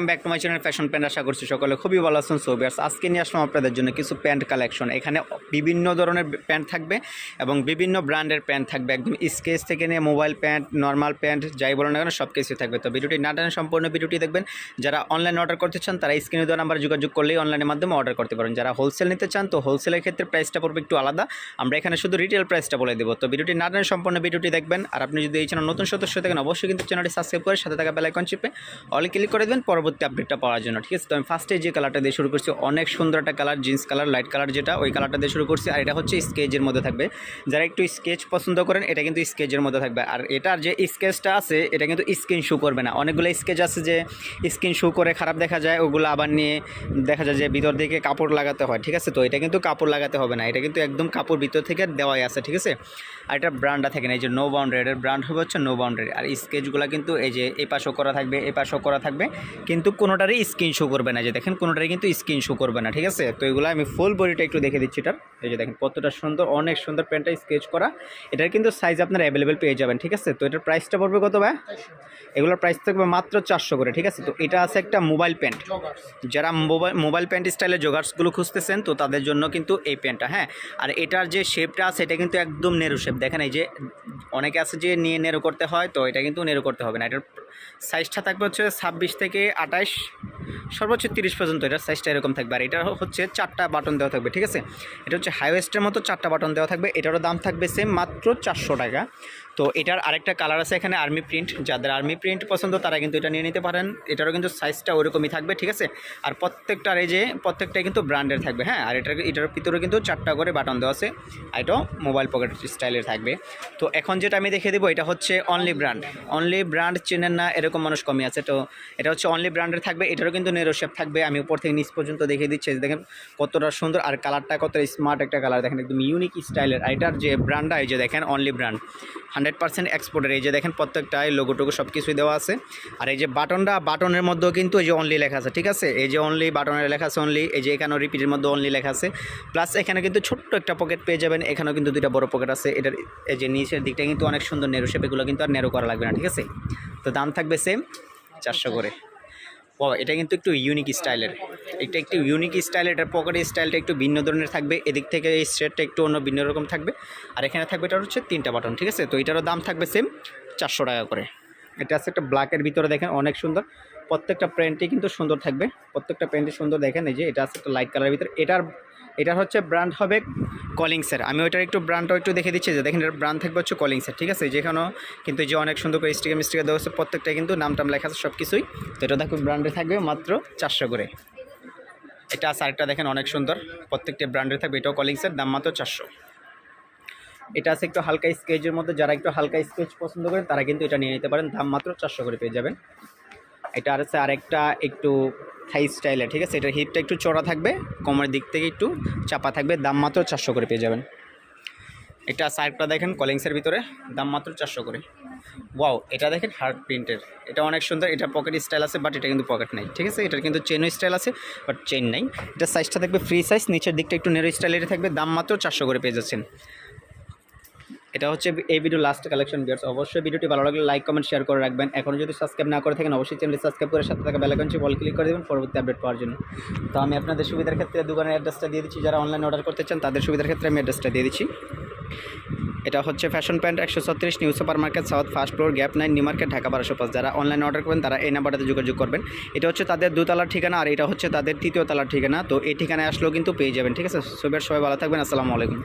Welcome back to my channel fashion pant. আশা করছি সকলে খুবই ভালো আছেন। সো ভিউয়ার্স, আজকে নিয়ে আসলাম আপনাদের জন্য কিছু প্যান্ট কালেকশন। এখানে বিভিন্ন ধরনের প্যান্ট থাকবে এবং বিভিন্ন ব্র্যান্ডের প্যান্ট থাকবে, একদম স্কেচ থেকে নিয়ে মোবাইল প্যান্ট, নর্মাল প্যান্ট, যাই বলেন না কেন সব কিছুই থাকবে। তো ভিডিওটি না টানে সম্পূর্ণ ভিডিওটি দেখবেন। যারা অনলাইনে অর্ডার করতে চান তারা স্ক্রিনে দেওয়া নাম্বারে যোগাযোগ করলেই অনলাইনের মাধ্যমে অর্ডার করতে পারেন। যারা হোলসেল নিতে চান তো হোলসেলের ক্ষেত্রে প্রাইসটা পড়বে একটু আলাদা, আমরা এখানে শুধু রিটেল প্রাইসটা বলে দেবো। তো ভিডিওটি না টানে সম্পূর্ণ ভিডিওটি দেখবেন। আর আপনি যদি এই চ্যানেল নতুন সদস্য থাকেন অবশ্যই কিন্তু চ্যানেলটি সাবস্ক্রাইব করে সাথে থাকা বেল আইকন চিপে অল ক্লিক করে দেবেন পরবর্তী আপডেটটা পাওয়ার জন্য। ঠিক আছে, তো আমি ফার্স্টে যে কালারটা দিয়ে শুরু করছি, অনেক সুন্দর একটা colour, jeans colour, light colour, যেটা ওই কালারটা দিয়ে শুরু করছি। আর এটা হচ্ছে স্কেচের মধ্যে থাকবে, যারা একটু স্কেচ পছন্দ করেন এটা কিন্তু স্কেচের মধ্যে থাকবে। আর এটার যে স্কেচটা আছে এটা কিন্তু স্ক্রিন শো করবে না। অনেকগুলো স্কেচ আছে যে স্ক্রিন শো করে খারাপ দেখা যায়, ওগুলো আবার নিয়ে দেখা যায় যে ভিতর দিকে কাপড় লাগাতে হয়। ঠিক আছে, তো এটা কিন্তু কাপড় লাগাতে হবে না, এটা কিন্তু একদম কাপড় ভিতর থেকে দেওয়াই আছে। ঠিক আছে, আর এটা ব্র্যান্ডটা থাকে না, এই যে নো বাউন্ডারি, এর ব্র্যান্ড হবে হচ্ছে নো বাউন্ডারি। আর স্কেচগুলো কিন্তু এই যে এই পাশও করা থাকবে, এই পাশও করা থাকবে, কিন্তু কোনোটারই স্ক্রিন শো করবে না। যে দেখেন কোনোটারই কিন্তু স্ক্রিন শো করবে না। ঠিক আছে, তো এগুলো আমি ফুল বডিটা একটু দেখে দিচ্ছি। এটার এই যে দেখেন কতটা সুন্দর, অনেক সুন্দর প্যান্টটা স্কেচ করা। এটার কিন্তু সাইজ আপনারা অ্যাভেলেবেল পেয়ে যাবেন। ঠিক আছে, তো এটার প্রাইসটা পড়বে কত ভাই? এগুলোর প্রাইস থাকবে মাত্র 400 করে। ঠিক আছে, তো এটা আছে একটা মোবাইল প্যান্ট, যারা মোবাইল প্যান্ট স্টাইলের জগার্সগুলো খুঁজতেছেন তো তাদের জন্য কিন্তু এই প্যান্টটা। হ্যাঁ, আর এটার যে শেপটা আছে এটা কিন্তু একদম নেরো শেপ। দেখেন এই যে অনেকে আছে যে নিয়ে নেরো করতে হয়, তো এটা কিন্তু নেরো করতে হবে না। এটার সাইজটা থাকবে হচ্ছে 26 থেকে 28, সর্বোচ্চ 30 পর্যন্ত এটার সাইজটা এরকম থাকবে। আর এটা হচ্ছে 4টা বাটন দেওয়া থাকবে। ঠিক আছে, এটা হচ্ছে হাইওয়েস্টের মতো 4টা বাটন দেওয়া থাকবে। এটারও দাম থাকবে সেম, মাত্র 400 টাকা। তো এটার আরেকটা কালার আছে এখানে আর্মি প্রিন্ট, যাদের আর্মি প্রিন্ট পছন্দ তারা কিন্তু এটা নিয়ে নিতে পারেন। এটারও কিন্তু সাইজটা ওরকমই থাকবে। ঠিক আছে, আর প্রত্যেকটার এই যে প্রত্যেকটাই কিন্তু ব্র্যান্ডের থাকবে। হ্যাঁ, আর এটার ভিতরে কিন্তু 4টা করে বাটন দেওয়া আছে, আর এটাও মোবাইল পকেট স্টাইলের থাকবে। তো এখন যেটা আমি দেখে দেবো এটা হচ্ছে অনলি ব্র্যান্ড। অনলি ব্র্যান্ড চেনেন না এরকম মানুষ কমই আছে, তো এটা হচ্ছে অনলি ব্র্যান্ডের থাকবে। এটারও কিন্তু নেরো শেপ থাকবে, আমি উপর থেকে নিচ পর্যন্ত দেখিয়ে দিচ্ছি। দেখেন কতটা সুন্দর, আর কালারটা কতটা স্মার্ট একটা কালার, দেখেন একদম ইউনিক স্টাইলের। আর এটার যে ব্র্যান্ডটা এই যে দেখেন অনলি ব্র্যান্ড, 100% এক্সপোর্টের। এই যে দেখেন প্রত্যেকটায় লোগোটোগো সব কিছুই দেওয়া আছে। আর এই যে বাটনের মধ্যেও কিন্তু এই যে অনলি লেখা আছে। ঠিক আছে, এই যে অনলি বাটনের লেখা আছে অনলি, এই যে এখানেও রিপিটের মধ্যে অনলি লেখা আছে। প্লাস এখানে কিন্তু ছোট্ট একটা পকেট পেয়ে যাবেন, এখানেও কিন্তু 2টা বড় পকেট আছে। এটার এই যে নিচের দিকটা কিন্তু অনেক সুন্দর নেরো শেপ, এগুলো কিন্তু আর নেরো করা লাগবে না। ঠিক আছে, তো দাম থাকবে সেম 400 করে। ও এটা কিন্তু একটু ইউনিক স্টাইলের, এটা একটু ইউনিক স্টাইল। এটার পকেটের স্টাইলটা একটু ভিন্ন ধরনের থাকবে, এদিক থেকে এই সেটটা একটু অন্য ভিন্ন রকম থাকবে। আর এখানে থাকবে এটা হচ্ছে 3টা বাটন। ঠিক আছে, তো এটারও দাম থাকবে সেম 400 টাকা করে। এটা আছে একটা ব্ল্যাকের ভিতরে, দেখেন অনেক সুন্দর, প্রত্যেকটা প্যান্টই কিন্তু সুন্দর থাকবে, প্রত্যেকটা প্যান্টই সুন্দর। দেখেন এই যে এটা আছে একটা লাইট কালারের ভিতরে, এটার হচ্ছে ব্র্যান্ড হবে কলিংসের। আমি ওইটার একটু ব্র্যান্ডটাও একটু দেখে দিচ্ছি, যে দেখেন এটার ব্র্যান্ড থাকবে হচ্ছে কলিংসের। ঠিক আছে, যেখানেও কিন্তু যে অনেক সুন্দর করে স্টিকার দেওয়া হচ্ছে, প্রত্যেকটাই কিন্তু নাম টাম লেখা আছে সব কিছুই। তো এটা দেখো ব্র্যান্ডে থাকবে মাত্র 400 করে। এটা আছে আরেকটা দেখেন অনেক সুন্দর, প্রত্যেকটা ব্র্যান্ডে থাকবে, এটাও কলিংসের, দাম মাত্র 400। এটা আছে একটু হালকা স্কেচের মধ্যে, যারা একটু হালকা স্কেচ পছন্দ করেন তারা কিন্তু এটা নিয়ে নিতে পারেন, দাম মাত্র 400 করে পেয়ে যাবেন। এটা আর আছে আরেকটা একটু থাই স্টাইলের। ঠিক আছে, এটার হিপটা একটু চড়া থাকবে, কোমরের দিক থেকে একটু চাপা থাকবে, দাম মাত্র 400 করে পেয়ে যাবেন। এটা সাইডটা দেখেন কলিংসের ভিতরে, দাম মাত্র 400 করে। ওয়াও, এটা দেখেন হার্ড প্রিন্টের, এটা অনেক সুন্দর। এটা পকেট স্টাইল আছে, বাট এটা কিন্তু পকেট নাই। ঠিক আছে, এটার কিন্তু চেনও স্টাইল আছে, বাট চেন নাই। এটা সাইজটা থাকবে ফ্রি সাইজ, নিচের দিকটা একটু নেরো স্টাইলের থাকবে, দাম মাত্র 400 করে পেয়ে যাচ্ছেন। এটা হচ্ছে এই ভিডিও লাস্ট কালেকশন। ভিউয়ার্স, অবশ্যই ভিডিওটি ভালো লাগলে লাইক কমেন্ট শেয়ার করে রাখবেন। এখন যদি সাবস্ক্রাইব না করে থাকেন অবশ্যই চ্যানেলটি সাবস্ক্রাইব করে সাথে থাকা বেল আইকন চিপে অল ক্লিক করে দেবেন পরবর্তী আপডেট পাওয়ার জন্য। তো আমি আপনাদের সুবিধার ক্ষেত্রে দোকানের অ্যাড্রেসটা দিয়ে দিচ্ছি, যারা অনলাইনে অর্ডার করতে চান তাদের সুবিধার ক্ষেত্রে আমি অ্যাড্রেসটা দিয়ে দিচ্ছি। এটা হচ্ছে fashion pant, 136 new super market, south first floor, gap 9, new market, Dhaka 1205। যারা অনলাইনে অর্ডার করবেন তারা এই নাম্বারটাতে যোগাযোগ করবেন। এটা হচ্ছে তাদের 2তলার ঠিকানা, আর এটা হচ্ছে তাদের 3য় তলার ঠিকানা। তো এই ঠিকানায় আসলেও কিন্তু পেয়ে যাবেন। ঠিক আছে, সবাই ভালো থাকবেন, আসসালামু আলাইকুম।